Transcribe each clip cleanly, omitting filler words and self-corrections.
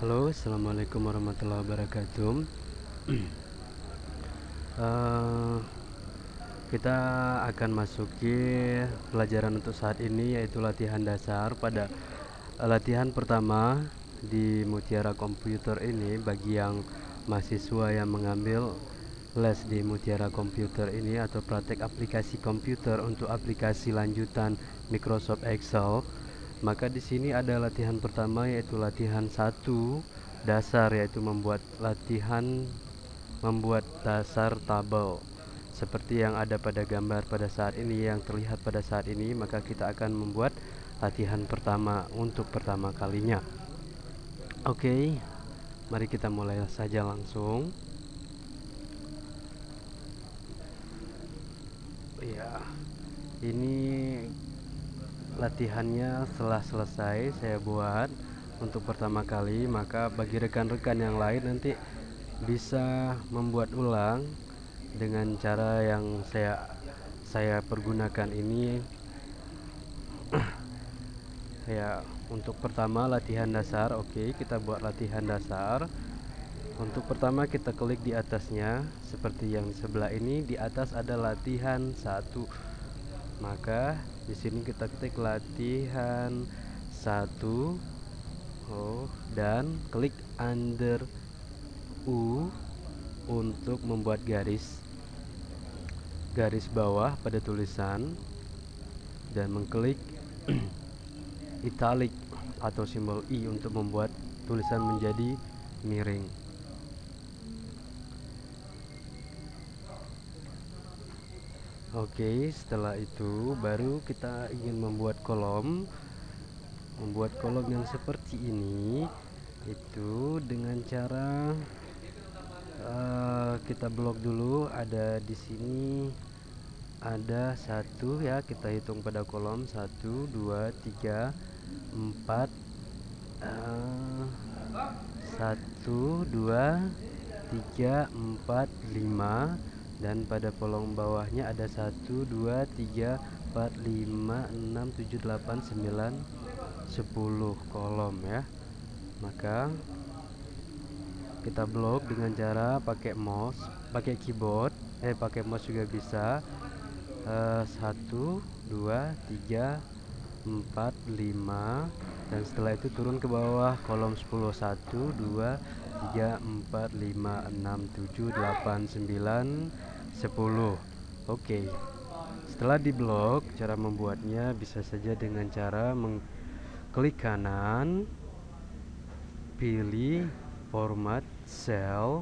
Halo, assalamualaikum warahmatullahi wabarakatuh. Eh, kita akan masuki pelajaran untuk saat ini, yaitu latihan dasar. Pada latihan pertama di Mutiara Komputer ini, bagi yang mahasiswa yang mengambil les di Mutiara Komputer ini atau praktek aplikasi komputer untuk aplikasi lanjutan Microsoft Excel, maka di sini ada latihan pertama, yaitu latihan satu dasar, yaitu membuat dasar tabel seperti yang ada pada gambar pada saat ini, yang terlihat pada saat ini. Maka kita akan membuat latihan pertama untuk pertama kalinya. Oke, mari kita mulai saja langsung. Ya, ini latihannya setelah selesai saya buat untuk pertama kali. Maka bagi rekan-rekan yang lain nanti bisa membuat ulang dengan cara yang saya pergunakan ini. Ya, untuk pertama latihan dasar. Oke, kita buat latihan dasar. Untuk pertama kita klik di atasnya seperti yang di sebelah ini. Di atas ada latihan satu. Maka di sini kita klik latihan satu. Dan klik under U untuk membuat garis bawah pada tulisan, dan mengklik italic atau simbol I untuk membuat tulisan menjadi miring. Oke, setelah itu baru kita ingin membuat kolom yang seperti ini, itu dengan cara kita blok dulu. Ada di sini ada satu, ya, kita hitung pada kolom 1 2 3 4 1 2 3 4 5, dan pada kolom bawahnya ada 1 2 3 4 5 6 7 8 9 10 kolom, ya. Maka kita blok dengan cara pakai mouse, pakai keyboard, pakai mouse juga bisa. 1 2 3 4 5, dan setelah itu turun ke bawah kolom 10. 1 2 3 4 5 6 7 8 9 10. Oke, setelah diblok, cara membuatnya bisa saja dengan cara mengklik kanan, pilih format cell.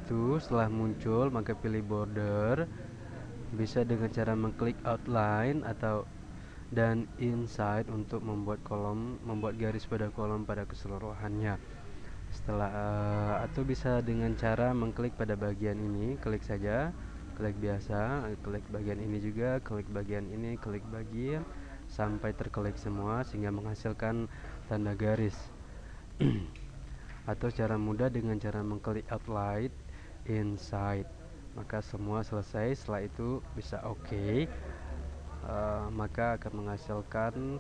Tuh, setelah muncul maka pilih border. Bisa dengan cara mengklik outline dan inside untuk membuat garis pada kolom pada keseluruhannya. Atau bisa dengan cara mengklik pada bagian ini, klik saja, klik biasa, klik bagian ini juga, klik bagian ini, klik bagian sampai terklik semua sehingga menghasilkan tanda garis. Atau cara mudah dengan cara mengklik outline inside, maka semua selesai. Setelah itu bisa oke. Maka akan menghasilkan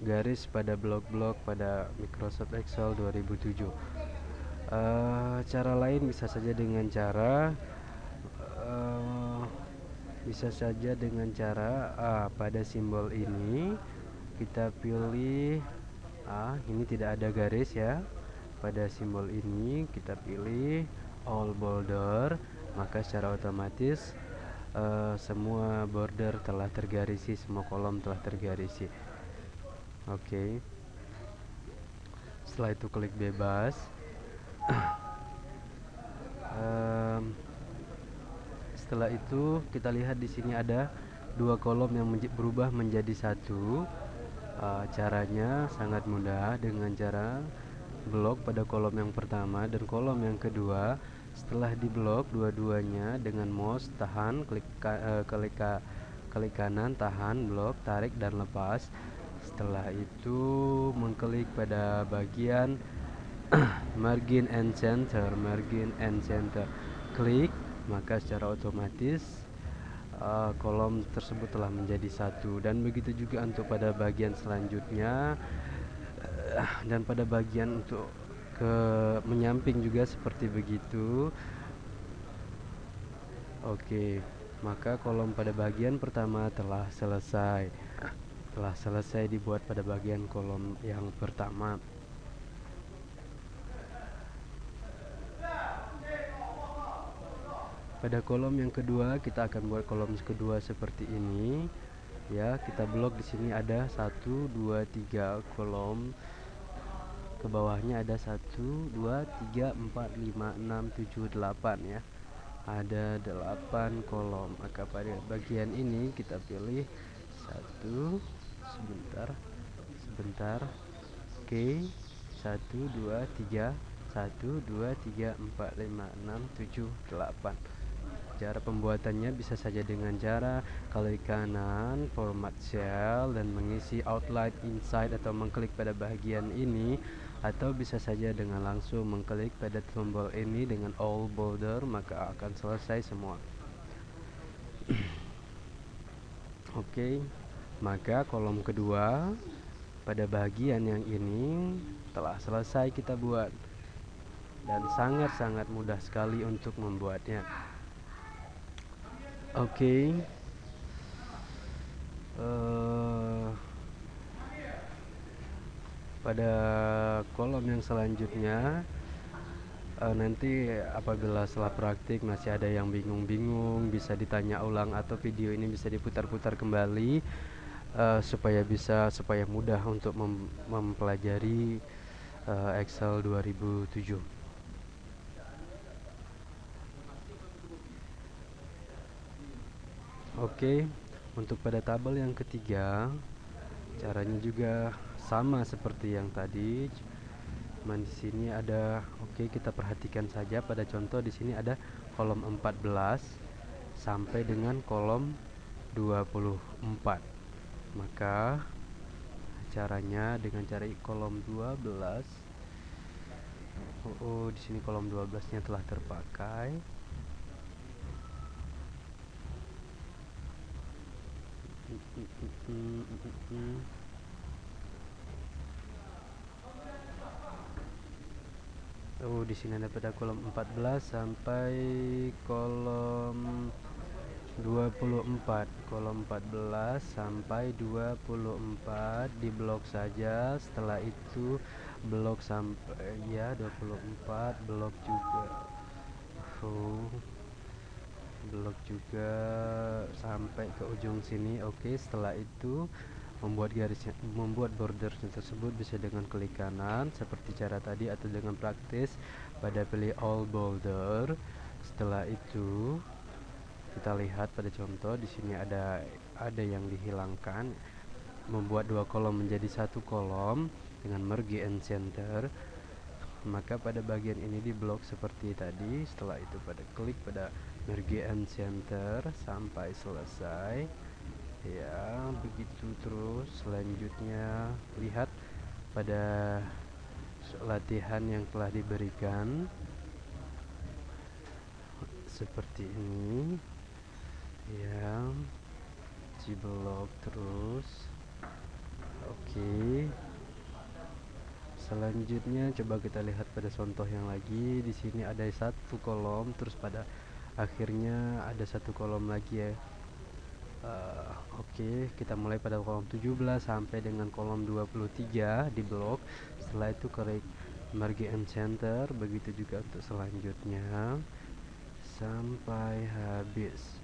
garis pada blok-blok pada Microsoft Excel 2007. Cara lain bisa saja dengan cara pada simbol ini kita pilih ini tidak ada garis, ya. Pada simbol ini kita pilih all border, maka secara otomatis semua border telah tergarisi, semua kolom telah tergarisi. Oke. Setelah itu klik bebas. Setelah itu kita lihat di sini ada dua kolom yang berubah menjadi satu. Caranya sangat mudah dengan cara blok pada kolom yang pertama dan kolom yang kedua. Setelah diblok dua-duanya dengan mouse, tahan, klik kanan, tahan, blok, tarik dan lepas. Setelah itu mengklik pada bagian margin and center, klik, maka secara otomatis kolom tersebut telah menjadi satu. Dan begitu juga untuk pada bagian selanjutnya. Dan pada bagian untuk ke menyamping juga seperti begitu. Oke, maka kolom pada bagian pertama telah selesai dibuat pada bagian kolom yang pertama. Pada kolom yang kedua kita akan buat kolom kedua seperti ini. Ya, kita blok di sini ada 1 2 3 kolom. Ke bawahnya ada 1 2 3 4 5 6 7 8 ya. Ada 8 kolom. Maka pada bagian ini kita pilih 1 sebentar. Oke. 1 2 3 1 2 3 4 5 6 7 8. Cara pembuatannya bisa saja dengan cara klik kanan format cell dan mengisi outline inside atau mengklik pada bagian ini, atau bisa saja dengan langsung mengklik pada tombol ini dengan all border, maka akan selesai semua. Oke, maka kolom kedua pada bagian yang ini telah selesai kita buat dan sangat-sangat mudah sekali untuk membuatnya. Oke. Pada kolom yang selanjutnya nanti apabila setelah praktik masih ada yang bingung-bingung, bisa ditanya ulang atau video ini bisa diputar-putar kembali supaya mudah untuk mempelajari Excel 2007. Oke, untuk pada tabel yang ketiga caranya juga sama seperti yang tadi. Cuman di sini ada, oke, kita perhatikan saja pada contoh di sini ada kolom 14 sampai dengan kolom 24. Maka caranya dengan cari kolom 12. Di sini kolom 12-nya telah terpakai. Di sini ada pada kolom 14 sampai kolom 24. Kolom 14 sampai 24 di blok saja. Setelah itu blok sampai ya 24, blok juga. Blok juga sampai ke ujung sini. Oke, setelah itu membuat bordernya tersebut bisa dengan klik kanan seperti cara tadi atau dengan praktis pada pilih all border. Setelah itu kita lihat pada contoh di sini ada yang dihilangkan, membuat dua kolom menjadi satu kolom dengan merge and center. Maka pada bagian ini di blok seperti tadi. Setelah itu pada klik pada merge and center sampai selesai ya, begitu terus. Selanjutnya lihat pada latihan yang telah diberikan seperti ini ya, di blok terus. Oke, selanjutnya coba kita lihat pada contoh yang lagi. Di sini ada satu kolom, terus pada akhirnya ada satu kolom lagi ya. Oke, kita mulai pada kolom 17 sampai dengan kolom 23 di blok. Setelah itu klik merge and center, begitu juga untuk selanjutnya sampai habis.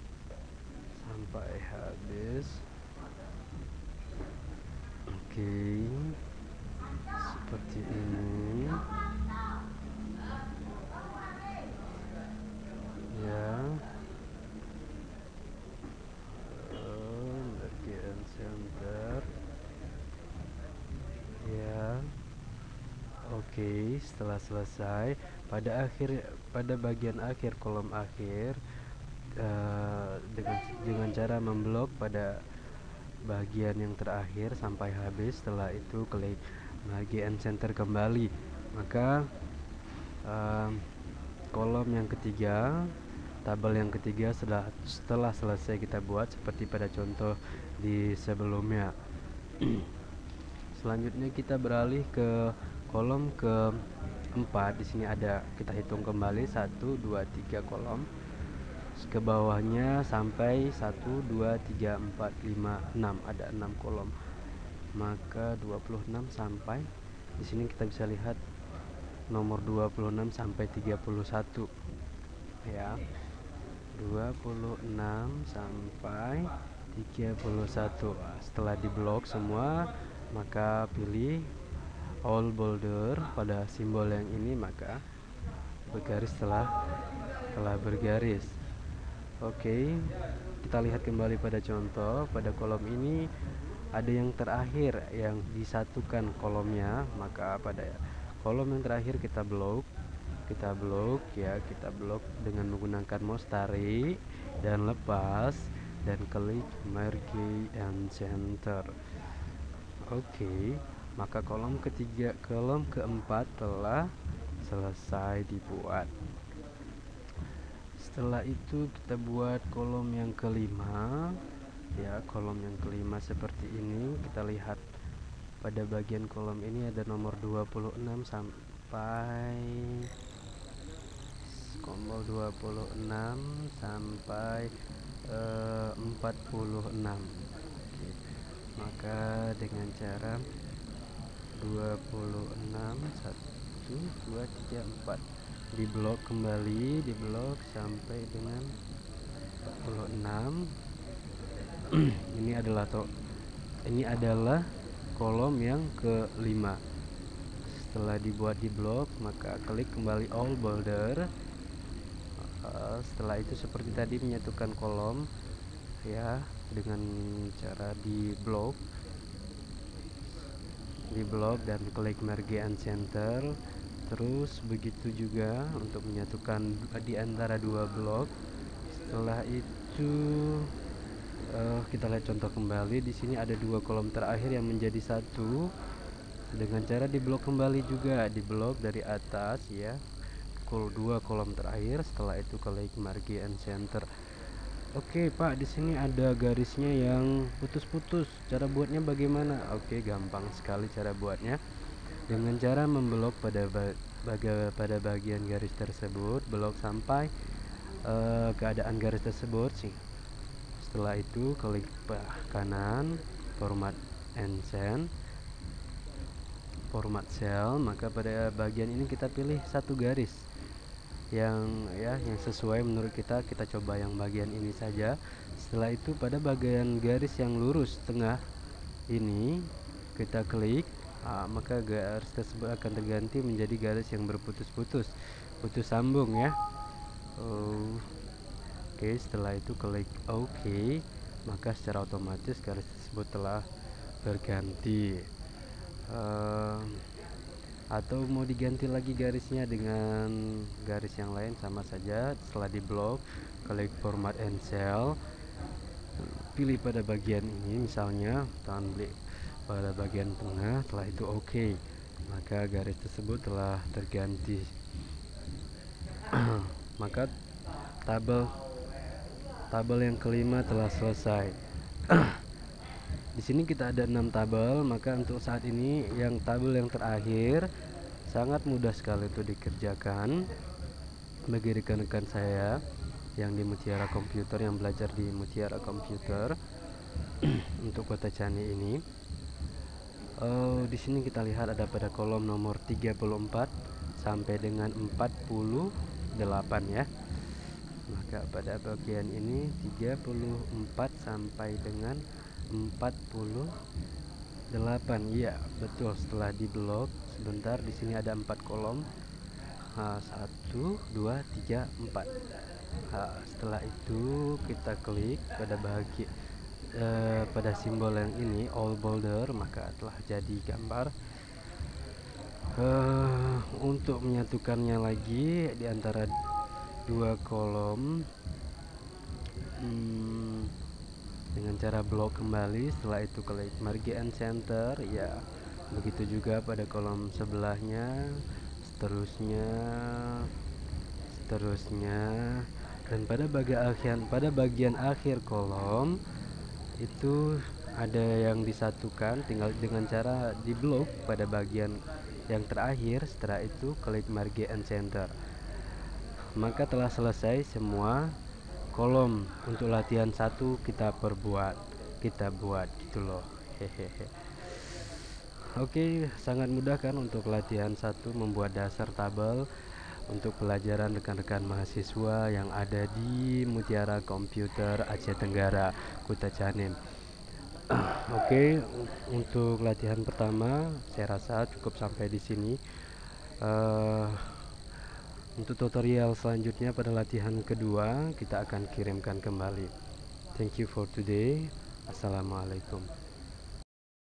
Oke, seperti ini ya. Merge and center ya. Oke, setelah selesai pada bagian akhir kolom akhir dengan cara memblok pada bagian yang terakhir sampai habis. Setelah itu klik merge and center kembali, maka kolom yang ketiga, tabel yang ketiga setelah selesai kita buat seperti pada contoh di sebelumnya. Selanjutnya kita beralih ke kolom keempat. Di sini ada, kita hitung kembali 1 2 3 kolom. Ke bawahnya sampai 1 2 3 4 5 6, ada 6 kolom. Maka 26 sampai di sini kita bisa lihat nomor 26 sampai 31 ya. 26 sampai 31. Setelah diblok semua, maka pilih all boulder pada simbol yang ini, maka bergaris telah bergaris. Oke, kita lihat kembali pada contoh. Pada kolom ini ada yang terakhir yang disatukan kolomnya, maka pada kolom yang terakhir kita blok ya, kita blok dengan menggunakan mouse tarik dan lepas dan klik merge and center. Oke, maka kolom keempat telah selesai dibuat. Setelah itu kita buat kolom yang kelima ya. Kolom yang kelima seperti ini. Kita lihat pada bagian kolom ini ada nomor 26 sampai 46. Oke. Maka dengan cara 26 1 2 3 4 diblok kembali, diblok sampai dengan 46. Ini adalah kolom yang kelima. Setelah dibuat di blok, maka klik kembali all boulder. Setelah itu seperti tadi menyatukan kolom ya, dengan cara di blok dan klik merge and center. Terus begitu juga untuk menyatukan di antara dua blok. Setelah itu kita lihat contoh kembali. Di sini ada dua kolom terakhir yang menjadi satu dengan cara diblok kembali juga, diblok dari atas ya. Dua kolom terakhir. Setelah itu klik merge and center. Oke Pak, di sini ada garisnya yang putus-putus. Cara buatnya bagaimana? Oke, gampang sekali cara buatnya. Dengan cara memblok pada bagian garis tersebut, blok sampai keadaan garis tersebut sih. Setelah itu klik kanan, format cell, maka pada bagian ini kita pilih satu garis yang sesuai menurut kita. Kita coba yang bagian ini saja. Setelah itu pada bagian garis yang lurus tengah ini kita klik. Maka garis tersebut akan terganti menjadi garis yang berputus sambung ya. Oke, setelah itu klik OK, maka secara otomatis garis tersebut telah berganti. Atau mau diganti lagi garisnya dengan garis yang lain, sama saja. Setelah diblok, klik format and cell, pilih pada bagian ini, misalnya klik pada bagian tengah. Setelah itu OK, maka garis tersebut telah terganti. Maka tabel yang kelima telah selesai. Di sini kita ada 6 tabel, maka untuk saat ini yang tabel yang terakhir sangat mudah sekali itu dikerjakan bagi rekan-rekan saya yang di Mutiara Komputer, yang belajar di Mutiara Komputer untuk Kota Cani ini. Di sini kita lihat ada pada kolom nomor 34 sampai dengan 48 ya. Maka pada bagian ini 34 sampai dengan 48. Ya, betul. Setelah diblok sebentar, di sini ada 4 kolom. 1 2 3 4. Setelah itu kita klik pada pada simbol yang ini, all boulder, maka telah jadi gambar. Untuk menyatukannya lagi di antara dua kolom dengan cara blok kembali. Setelah itu klik merge and center ya. Begitu juga pada kolom sebelahnya, seterusnya, dan pada bagian akhir kolom itu ada yang disatukan, tinggal dengan cara di blok pada bagian yang terakhir. Setelah itu klik marge and center, maka telah selesai semua kolom untuk latihan 1 kita buat gitu loh. Hehehe. Oke, sangat mudah kan untuk latihan 1 membuat dasar tabel untuk pelajaran rekan-rekan mahasiswa yang ada di Mutiara Komputer Aceh Tenggara, Kuta Canim. Oke, untuk latihan pertama saya rasa cukup sampai di sini. Untuk tutorial selanjutnya pada latihan kedua kita akan kirimkan kembali. Thank you for today. Assalamualaikum.